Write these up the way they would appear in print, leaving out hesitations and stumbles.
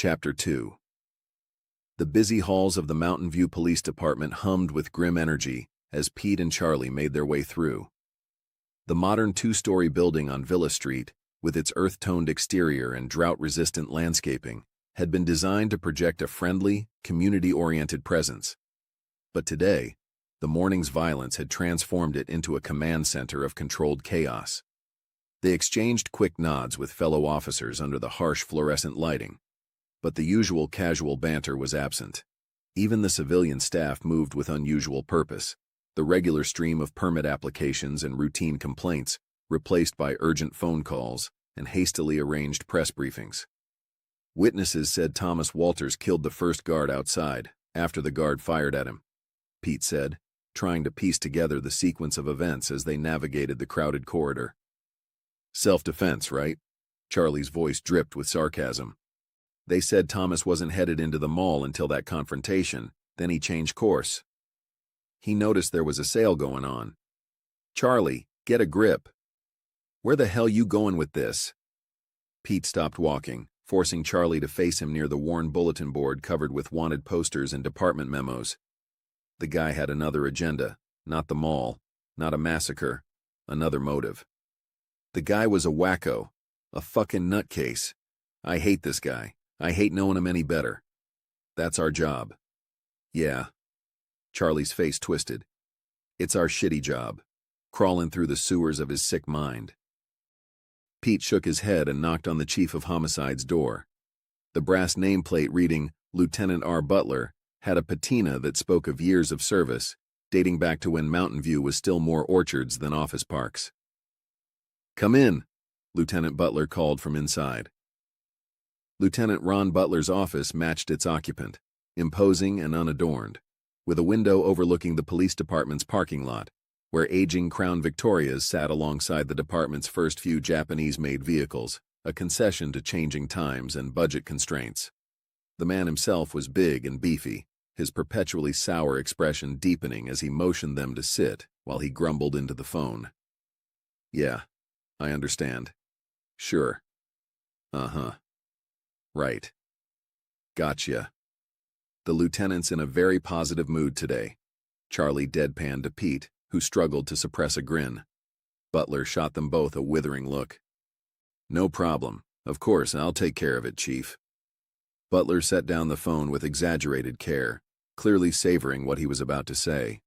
Chapter 2. The busy halls of the Mountain View Police Department hummed with grim energy as Pete and Charlie made their way through. The modern two-story building on Villa Street, with its earth-toned exterior and drought-resistant landscaping, had been designed to project a friendly, community-oriented presence. But today, the morning's violence had transformed it into a command center of controlled chaos. They exchanged quick nods with fellow officers under the harsh fluorescent lighting, but the usual casual banter was absent. Even the civilian staff moved with unusual purpose, the regular stream of permit applications and routine complaints replaced by urgent phone calls and hastily arranged press briefings. Witnesses said Thomas Walters killed the first guard outside after the guard fired at him, Pete said, trying to piece together the sequence of events as they navigated the crowded corridor. Self-defense, right? Charlie's voice dripped with sarcasm. They said Thomas wasn't headed into the mall until that confrontation, then he changed course. He noticed there was a sale going on. Charlie, get a grip. Where the hell you going with this? Pete stopped walking, forcing Charlie to face him near the worn bulletin board covered with wanted posters and department memos. The guy had another agenda, not the mall, not a massacre, another motive. The guy was a wacko, a fucking nutcase. I hate this guy. I hate knowing him any better. That's our job. Yeah. Charlie's face twisted. It's our shitty job, crawling through the sewers of his sick mind. Pete shook his head and knocked on the chief of homicide's door. The brass nameplate reading Lieutenant R. Butler had a patina that spoke of years of service, dating back to when Mountain View was still more orchards than office parks. Come in, Lieutenant Butler called from inside. Lieutenant Ron Butler's office matched its occupant, imposing and unadorned, with a window overlooking the police department's parking lot, where aging Crown Victorias sat alongside the department's first few Japanese-made vehicles, a concession to changing times and budget constraints. The man himself was big and beefy, his perpetually sour expression deepening as he motioned them to sit while he grumbled into the phone. Yeah, I understand. Sure. Uh-huh. Right. Gotcha. The lieutenant's in a very positive mood today, Charlie deadpanned to Pete, who struggled to suppress a grin. Butler shot them both a withering look. No problem. Of course, I'll take care of it, Chief. Butler set down the phone with exaggerated care, clearly savoring what he was about to say.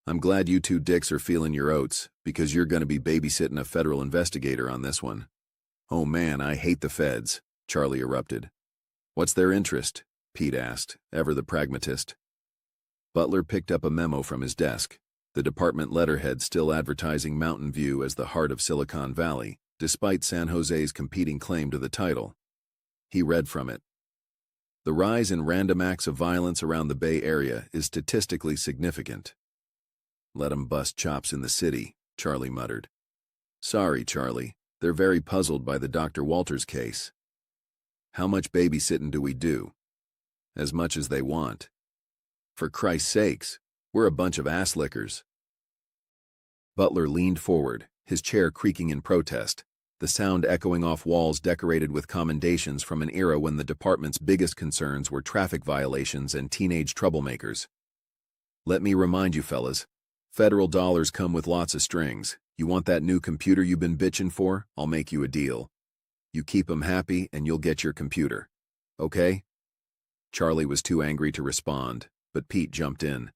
I'm glad you two dicks are feeling your oats, because you're going to be babysitting a federal investigator on this one. Oh man, I hate the feds, Charlie erupted. What's their interest? Pete asked, ever the pragmatist. Butler picked up a memo from his desk, the department letterhead still advertising Mountain View as the heart of Silicon Valley, despite San Jose's competing claim to the title. He read from it. The rise in random acts of violence around the Bay Area is statistically significant. Let 'em bust chops in the city, Charlie muttered. Sorry, Charlie, they're very puzzled by the Dr. Walters case. How much babysitting do we do? As much as they want. For Christ's sakes, we're a bunch of ass-lickers. Butler leaned forward, his chair creaking in protest, the sound echoing off walls decorated with commendations from an era when the department's biggest concerns were traffic violations and teenage troublemakers. Let me remind you fellas, federal dollars come with lots of strings. You want that new computer you've been bitching for? I'll make you a deal. You keep 'em happy and you'll get your computer. Okay? Charlie was too angry to respond, but Pete jumped in.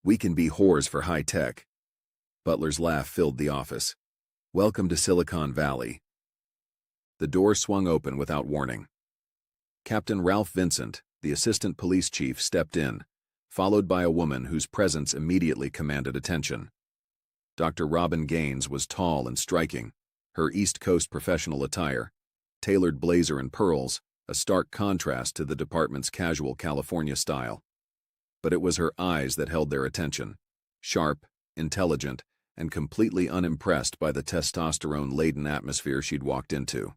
We can be whores for high tech. Butler's laugh filled the office. Welcome to Silicon Valley. The door swung open without warning. Captain Ralph Vincent, the assistant police chief, stepped in, followed by a woman whose presence immediately commanded attention. Dr. Robin Gaines was tall and striking, her East Coast professional attire, tailored blazer and pearls, a stark contrast to the department's casual California style. But it was her eyes that held their attention, sharp, intelligent, and completely unimpressed by the testosterone-laden atmosphere she'd walked into.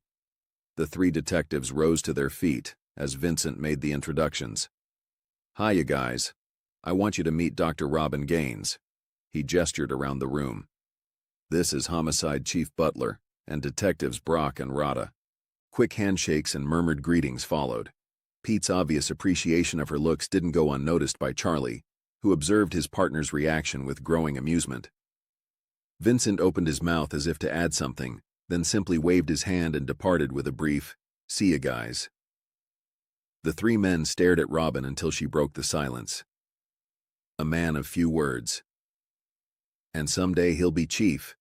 The three detectives rose to their feet as Vincent made the introductions. Hi, you guys. I want you to meet Dr. Robin Gaines. He gestured around the room. This is Homicide Chief Butler and Detectives Brock and Rota. Quick handshakes and murmured greetings followed. Pete's obvious appreciation of her looks didn't go unnoticed by Charlie, who observed his partner's reaction with growing amusement. Vincent opened his mouth as if to add something, then simply waved his hand and departed with a brief, "See ya, guys." The three men stared at Robin until she broke the silence. A man of few words. "And someday he'll be chief,"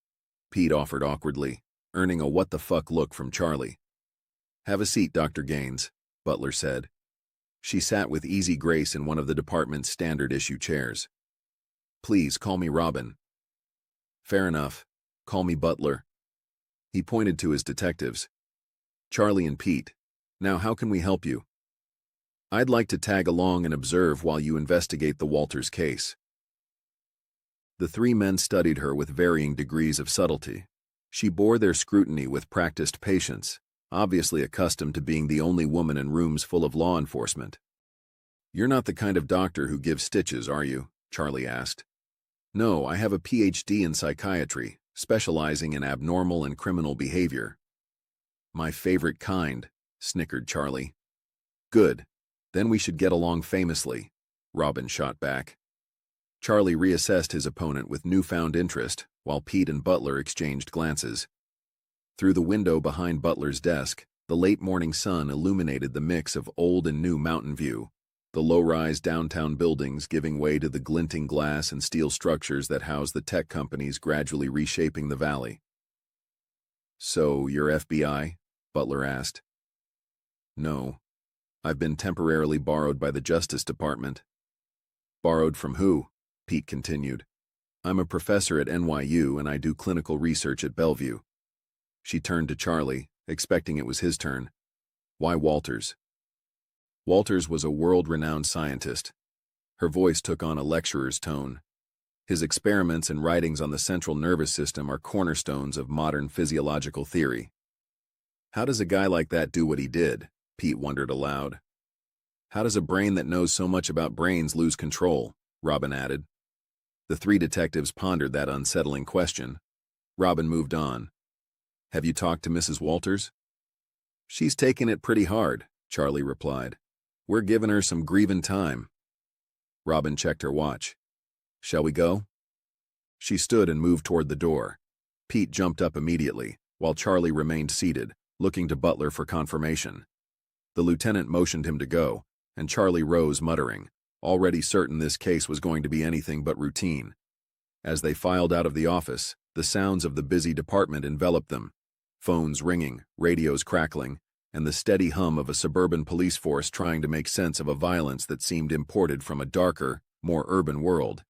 Pete offered awkwardly, earning a what-the-fuck look from Charlie. "Have a seat, Dr. Gaines," Butler said. She sat with easy grace in one of the department's standard-issue chairs. "Please, call me Robin." "Fair enough. Call me Butler." He pointed to his detectives. "Charlie and Pete, now how can we help you?" "I'd like to tag along and observe while you investigate the Walters case." The three men studied her with varying degrees of subtlety. She bore their scrutiny with practiced patience, obviously accustomed to being the only woman in rooms full of law enforcement. "You're not the kind of doctor who gives stitches, are you?" Charlie asked. "No, I have a PhD in psychiatry, specializing in abnormal and criminal behavior." "My favorite kind," snickered Charlie. "Good. Then we should get along famously," Robin shot back. Charlie reassessed his opponent with newfound interest, while Pete and Butler exchanged glances. Through the window behind Butler's desk, the late morning sun illuminated the mix of old and new Mountain View, the low-rise downtown buildings giving way to the glinting glass and steel structures that house the tech companies gradually reshaping the valley. "So, you're FBI?" Butler asked. "No. I've been temporarily borrowed by the Justice Department." "Borrowed from who?" Pete continued. "I'm a professor at NYU and I do clinical research at Bellevue." She turned to Charlie, expecting it was his turn. "Why Walters?" Walters was a world-renowned scientist. Her voice took on a lecturer's tone. "His experiments and writings on the central nervous system are cornerstones of modern physiological theory." "How does a guy like that do what he did?" Pete wondered aloud. "How does a brain that knows so much about brains lose control?" Robin added. The three detectives pondered that unsettling question. Robin moved on. "Have you talked to Mrs. Walters?" "She's taken it pretty hard," Charlie replied. "We're giving her some grieving time." Robin checked her watch. "Shall we go?" She stood and moved toward the door. Pete jumped up immediately, while Charlie remained seated, looking to Butler for confirmation. The lieutenant motioned him to go, and Charlie rose muttering, already certain this case was going to be anything but routine. As they filed out of the office, the sounds of the busy department enveloped them. Phones ringing, radios crackling, and the steady hum of a suburban police force trying to make sense of a violence that seemed imported from a darker, more urban world.